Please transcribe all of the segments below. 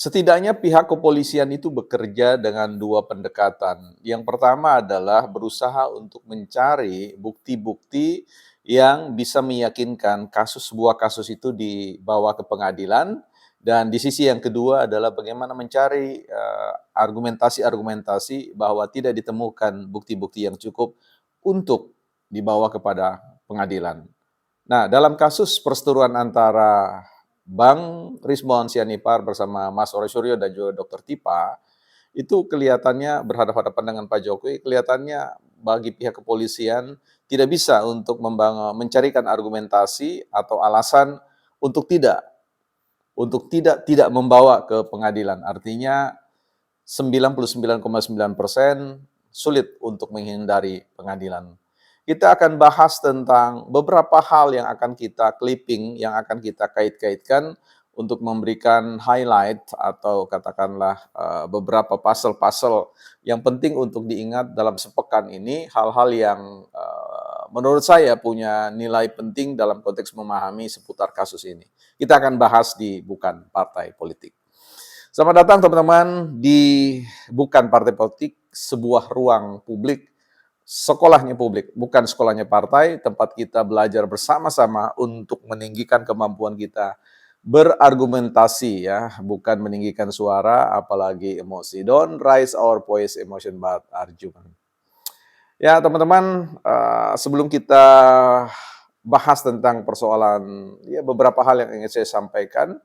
Setidaknya pihak kepolisian itu bekerja dengan dua pendekatan. Yang pertama adalah berusaha untuk mencari bukti-bukti yang bisa meyakinkan sebuah kasus itu dibawa ke pengadilan, dan di sisi yang kedua adalah bagaimana mencari argumentasi-argumentasi bahwa tidak ditemukan bukti-bukti yang cukup untuk dibawa kepada pengadilan. Nah, dalam kasus perseteruan antara Bang Rismon Sianipar bersama Mas Roy Suryo dan juga Dr. Tipa, itu kelihatannya berhadapan-hadapan dengan Pak Jokowi, kelihatannya bagi pihak kepolisian tidak bisa untuk mencarikan argumentasi atau alasan untuk tidak membawa ke pengadilan. Artinya 99,9% sulit untuk menghindari pengadilan. Kita akan bahas tentang beberapa hal yang akan kita clipping, yang akan kita kait-kaitkan untuk memberikan highlight atau katakanlah beberapa puzzle-puzzle yang penting untuk diingat dalam sepekan ini, hal-hal yang menurut saya punya nilai penting dalam konteks memahami seputar kasus ini. Kita akan bahas di Bukan Partai Politik. Selamat datang teman-teman di Bukan Partai Politik, sebuah ruang publik, sekolahnya publik, bukan sekolahnya partai, tempat kita belajar bersama-sama untuk meninggikan kemampuan kita berargumentasi ya, bukan meninggikan suara apalagi emosi. Don't raise our voice emotion but argument. Ya teman-teman, sebelum kita bahas tentang persoalan, ya beberapa hal yang ingin saya sampaikan,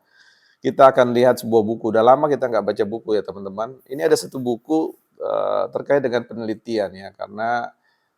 kita akan lihat sebuah buku. Udah lama kita nggak baca buku ya teman-teman. Ini ada satu buku terkait dengan penelitian ya, karena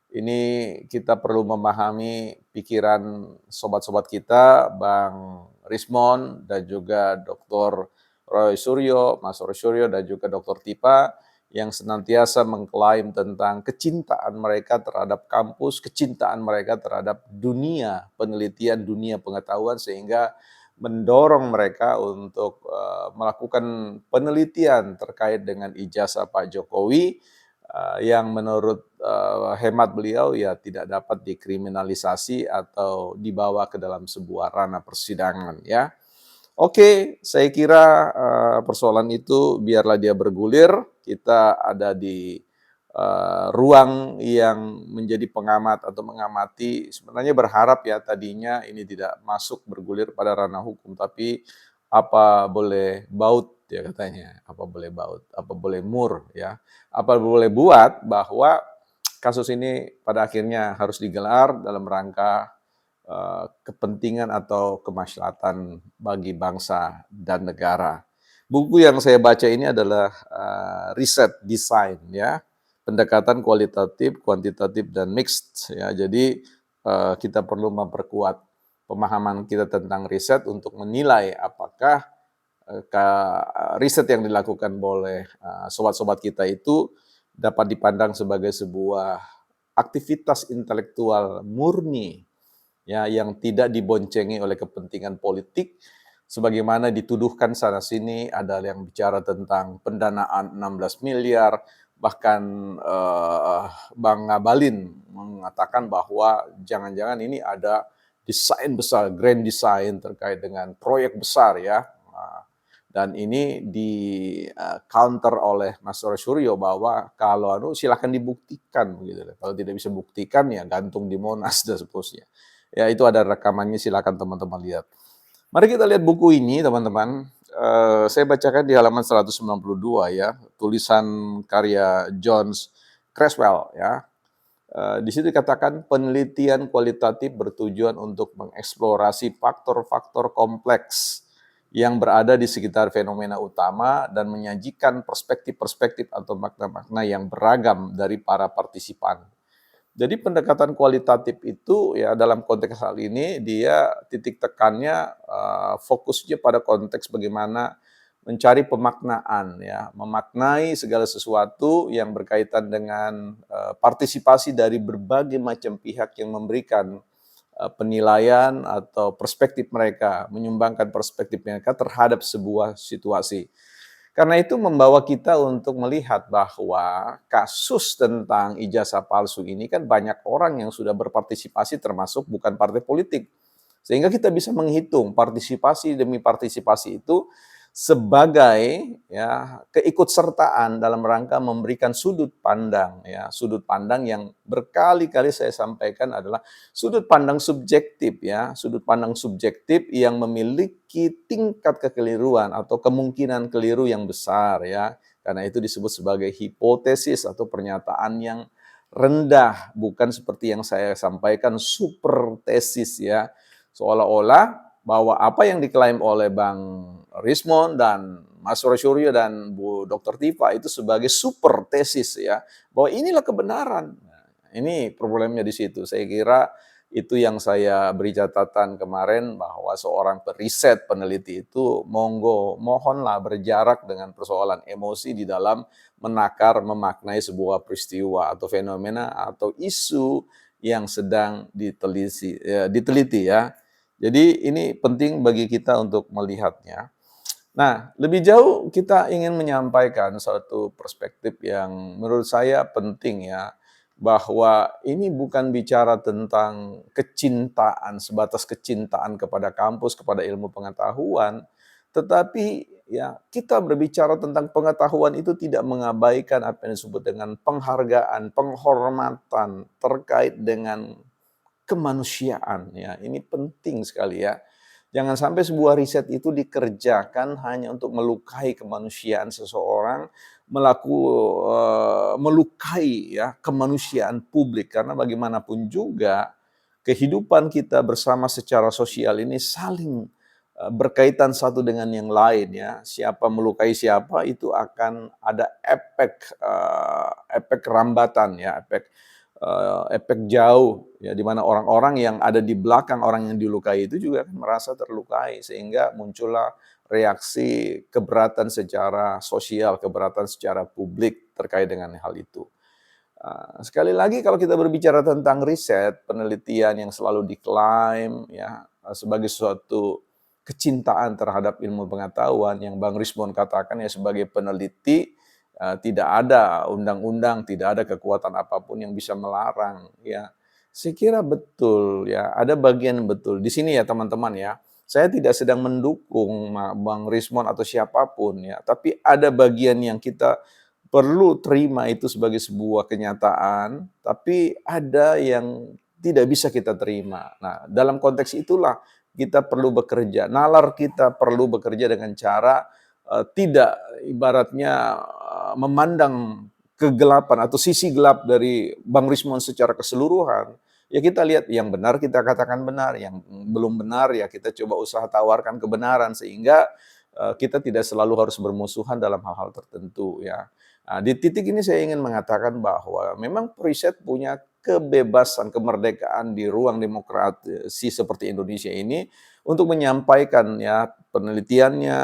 ini kita perlu memahami pikiran sobat-sobat kita, Bang Rismon dan juga Dr. Roy Suryo, Mas Roy Suryo dan juga Dr. Tipa yang senantiasa mengklaim tentang kecintaan mereka terhadap kampus, kecintaan mereka terhadap dunia penelitian, dunia pengetahuan, sehingga mendorong mereka untuk melakukan penelitian terkait dengan ijazah Pak Jokowi yang menurut hemat beliau ya tidak dapat dikriminalisasi atau dibawa ke dalam sebuah ranah persidangan ya. Oke, saya kira persoalan itu biarlah dia bergulir. Kita ada di ruang yang menjadi pengamat atau mengamati, sebenarnya berharap ya tadinya ini tidak masuk bergulir pada ranah hukum, tapi apa boleh baut ya katanya, apa boleh baut, apa boleh mur ya, apa boleh buat bahwa kasus ini pada akhirnya harus digelar dalam rangka kepentingan atau kemaslahatan bagi bangsa dan negara. Buku yang saya baca ini adalah riset design ya, pendekatan kualitatif, kuantitatif dan mixed ya. Jadi kita perlu memperkuat pemahaman kita tentang riset untuk menilai apakah riset yang dilakukan oleh sobat-sobat kita itu dapat dipandang sebagai sebuah aktivitas intelektual murni ya, yang tidak diboncengi oleh kepentingan politik sebagaimana dituduhkan sana sini. Ada yang bicara tentang pendanaan 16 miliar, bahkan Bang Ngabalin mengatakan bahwa jangan-jangan ini ada desain besar, grand design terkait dengan proyek besar ya. Dan ini di counter oleh Mas Roy Suryo bahwa kalau silahkan dibuktikan gitu. Kalau tidak bisa buktikan ya gantung di Monas dan seterusnya. Ya itu ada rekamannya, silakan teman-teman lihat. Mari kita lihat buku ini teman-teman. Saya bacakan di halaman 192 ya, tulisan karya John Creswell ya. Di situ dikatakan penelitian kualitatif bertujuan untuk mengeksplorasi faktor-faktor kompleks yang berada di sekitar fenomena utama dan menyajikan perspektif-perspektif atau makna-makna yang beragam dari para partisipan. Jadi pendekatan kualitatif itu ya dalam konteks hal ini dia titik tekannya fokusnya pada konteks bagaimana mencari pemaknaan ya, memaknai segala sesuatu yang berkaitan dengan partisipasi dari berbagai macam pihak yang memberikan penilaian atau perspektif mereka, menyumbangkan perspektif mereka terhadap sebuah situasi. Karena itu membawa kita untuk melihat bahwa kasus tentang ijazah palsu ini kan banyak orang yang sudah berpartisipasi termasuk bukan partai politik. Sehingga kita bisa menghitung partisipasi demi partisipasi itu sebagai ya keikutsertaan dalam rangka memberikan sudut pandang ya, sudut pandang yang berkali-kali saya sampaikan adalah sudut pandang subjektif ya, sudut pandang subjektif yang memiliki tingkat kekeliruan atau kemungkinan keliru yang besar ya. Karena itu disebut sebagai hipotesis atau pernyataan yang rendah, bukan seperti yang saya sampaikan super tesis ya. Seolah-olah bahwa apa yang diklaim oleh Bang Rismon dan Mas Suryo dan Bu Dr. Tifa itu sebagai super tesis ya, bahwa inilah kebenaran. Nah, ini problemnya di situ. Saya kira itu yang saya beri catatan kemarin bahwa seorang periset peneliti itu monggo mohonlah berjarak dengan persoalan emosi di dalam menakar memaknai sebuah peristiwa atau fenomena atau isu yang sedang diteliti ya. Jadi ini penting bagi kita untuk melihatnya. Nah, lebih jauh kita ingin menyampaikan suatu perspektif yang menurut saya penting ya, bahwa ini bukan bicara tentang kecintaan, sebatas kecintaan kepada kampus, kepada ilmu pengetahuan, tetapi ya kita berbicara tentang pengetahuan itu tidak mengabaikan apa yang disebut dengan penghargaan, penghormatan terkait dengan kemanusiaan ya. Ini penting sekali ya. Jangan sampai sebuah riset itu dikerjakan hanya untuk melukai kemanusiaan seseorang, melukai ya kemanusiaan publik karena bagaimanapun juga kehidupan kita bersama secara sosial ini saling berkaitan satu dengan yang lain ya. Siapa melukai siapa itu akan ada efek rambatan ya, efek jauh ya, di mana orang-orang yang ada di belakang orang yang dilukai itu juga merasa terlukai sehingga muncullah reaksi keberatan secara sosial, keberatan secara publik terkait dengan hal itu. Sekali lagi kalau kita berbicara tentang riset, penelitian yang selalu diklaim ya sebagai suatu kecintaan terhadap ilmu pengetahuan yang Bang Rismon katakan ya sebagai peneliti tidak ada undang-undang, tidak ada kekuatan apapun yang bisa melarang ya. Saya kira betul ya, ada bagian betul. Di sini ya teman-teman ya, saya tidak sedang mendukung Bang Rismon atau siapapun ya, tapi ada bagian yang kita perlu terima itu sebagai sebuah kenyataan, tapi ada yang tidak bisa kita terima. Nah, dalam konteks itulah kita perlu bekerja. Nalar kita perlu bekerja dengan cara tidak ibaratnya memandang kegelapan atau sisi gelap dari Bang Rismon secara keseluruhan. Ya kita lihat yang benar kita katakan benar, yang belum benar ya kita coba usaha tawarkan kebenaran sehingga kita tidak selalu harus bermusuhan dalam hal-hal tertentu ya. Nah, di titik ini saya ingin mengatakan bahwa memang riset punya kebebasan, kemerdekaan di ruang demokrasi seperti Indonesia ini untuk menyampaikan ya penelitiannya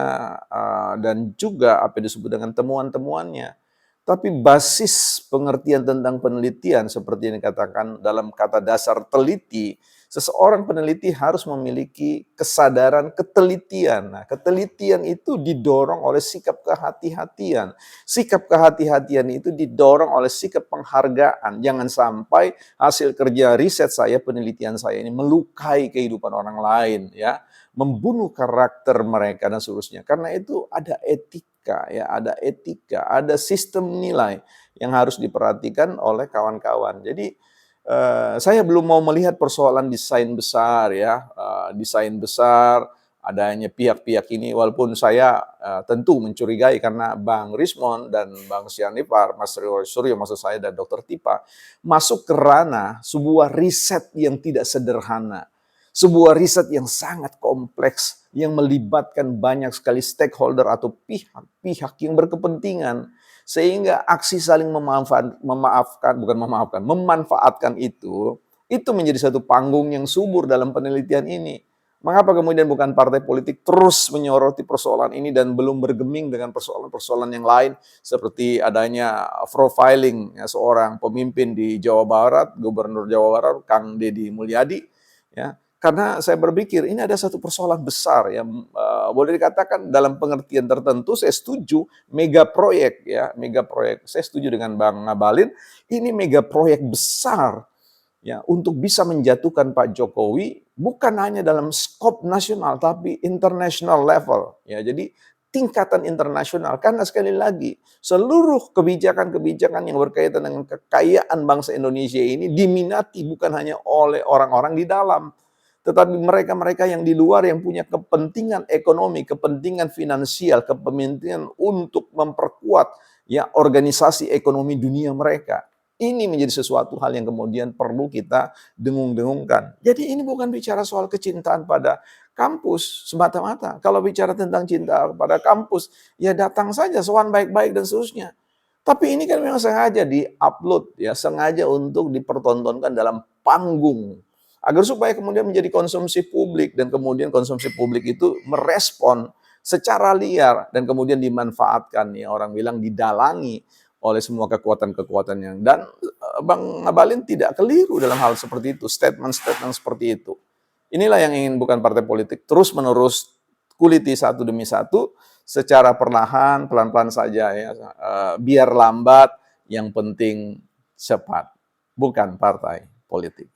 dan juga apa yang disebut dengan temuan-temuannya. Tapi basis pengertian tentang penelitian seperti yang dikatakan dalam kata dasar teliti, seseorang peneliti harus memiliki kesadaran ketelitian. Nah, ketelitian itu didorong oleh sikap kehati-hatian. Sikap kehati-hatian itu didorong oleh sikap penghargaan. Jangan sampai hasil kerja riset saya, penelitian saya ini melukai kehidupan orang lain ya, membunuh karakter mereka dan seterusnya. Karena itu ada etika ya, ada sistem nilai yang harus diperhatikan oleh kawan-kawan. Jadi saya belum mau melihat persoalan desain besar ya, desain besar, adanya pihak-pihak ini walaupun saya tentu mencurigai karena Bang Rismon dan Bang Sianipar, Mas Suryo maksud saya dan Dr. Tipa masuk ke ranah sebuah riset yang tidak sederhana. Sebuah riset yang sangat kompleks yang melibatkan banyak sekali stakeholder atau pihak-pihak yang berkepentingan sehingga aksi saling memanfaatkan itu menjadi satu panggung yang subur dalam penelitian ini. Mengapa kemudian bukan partai politik terus menyoroti persoalan ini dan belum bergeming dengan persoalan-persoalan yang lain seperti adanya profiling ya, seorang pemimpin di Jawa Barat, Gubernur Jawa Barat, Kang Deddy Mulyadi, ya. Karena saya berpikir ini ada satu persoalan besar yang boleh dikatakan dalam pengertian tertentu saya setuju mega proyek ya, mega proyek. Saya setuju dengan Bang Ngabalin, ini mega proyek besar ya untuk bisa menjatuhkan Pak Jokowi bukan hanya dalam skop nasional tapi international level ya. Jadi tingkatan internasional. Karena sekali lagi, seluruh kebijakan-kebijakan yang berkaitan dengan kekayaan bangsa Indonesia ini diminati bukan hanya oleh orang-orang di dalam, tetapi mereka-mereka yang di luar yang punya kepentingan ekonomi, kepentingan finansial, kepentingan untuk memperkuat ya organisasi ekonomi dunia mereka. Ini menjadi sesuatu hal yang kemudian perlu kita dengung-dengungkan. Jadi ini bukan bicara soal kecintaan pada kampus semata-mata. Kalau bicara tentang cinta pada kampus, ya datang saja, soal baik-baik dan seterusnya. Tapi ini kan memang sengaja di-upload, ya, sengaja untuk dipertontonkan dalam panggung. Agar supaya kemudian menjadi konsumsi publik, dan kemudian konsumsi publik itu merespon secara liar, dan kemudian dimanfaatkan, ya orang bilang didalangi oleh semua kekuatan-kekuatan yang, dan Bang Ngabalin tidak keliru dalam hal seperti itu, statement-statement seperti itu. Inilah yang ingin bukan partai politik terus-menerus kuliti satu demi satu secara perlahan, pelan-pelan saja ya, biar lambat, yang penting cepat, bukan partai politik.